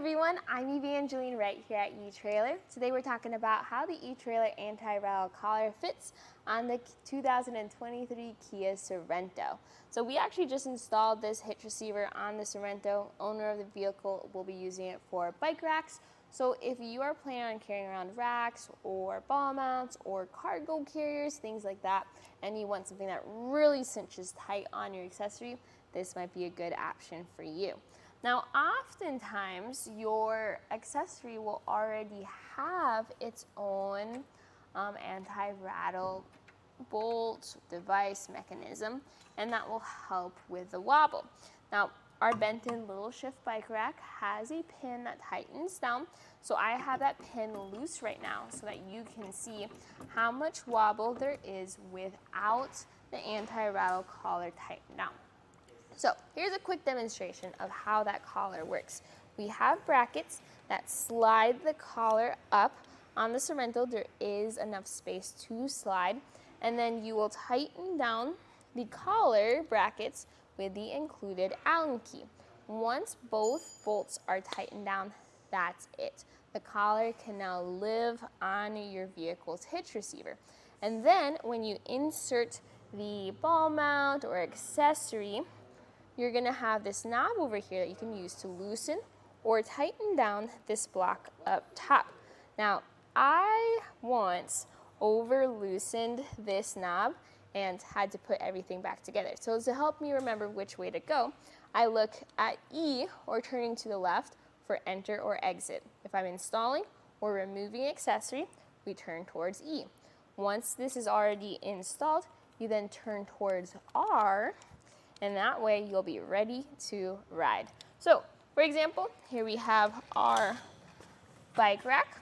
everyone, I'm Evangeline right here at etrailer. Today we're talking about how the etrailer anti-rattle collar fits on the 2023 Kia Sorento. So we actually just installed this hitch receiver on the Sorento. Owner of the vehicle will be using it for bike racks. So if you are planning on carrying around racks or ball mounts or cargo carriers, things like that, and you want something that really cinches tight on your accessory, this might be a good option for you. Now, oftentimes your accessory will already have its own anti-rattle bolt device mechanism, and that will help with the wobble. Now, our Benton LittleShift Bike Rack has a pin that tightens down, so I have that pin loose right now so that you can see how much wobble there is without the anti-rattle collar tightened down. So here's a quick demonstration of how that collar works. We have brackets that slide the collar up. On the Sorento, there is enough space to slide, and then you will tighten down the collar brackets with the included Allen key. Once both bolts are tightened down, that's it. The collar can now live on your vehicle's hitch receiver. And then when you insert the ball mount or accessory, you're going to have this knob over here that you can use to loosen or tighten down this block up top. Now, I once over loosened this knob and had to put everything back together. So to help me remember which way to go, I look at E or turning to the left for enter or exit. If I'm installing or removing accessory, we turn towards E. Once this is already installed, you then turn towards R, and that way you'll be ready to ride. So, for example, here we have our bike rack.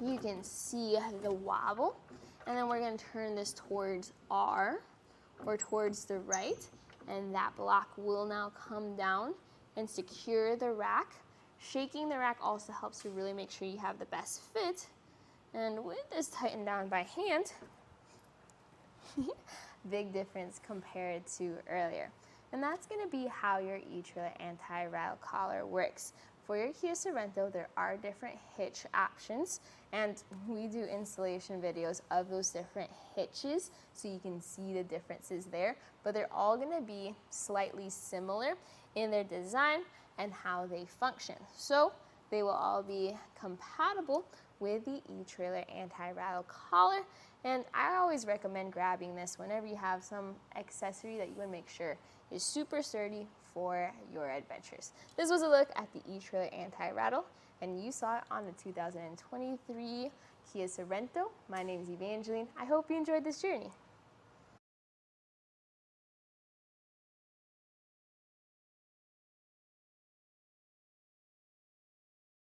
You can see the wobble, and then we're going to turn this towards R or towards the right, and that block will now come down and secure the rack. Shaking the rack also helps you really make sure you have the best fit, and with this tightened down by hand, big difference compared to earlier. And that's going to be how your etrailer anti-rattle collar works. For your Kia Sorento, there are different hitch options, and we do installation videos of those different hitches so you can see the differences there, but they're all going to be slightly similar in their design and how they function. So they will all be compatible with the etrailer anti-rattle collar, and I always recommend grabbing this whenever you have some accessory that you want to make sure is super sturdy for your adventures. This was a look at the etrailer anti-rattle, and you saw it on the 2023 Kia Sorento. My name is Evangeline. I hope you enjoyed this journey.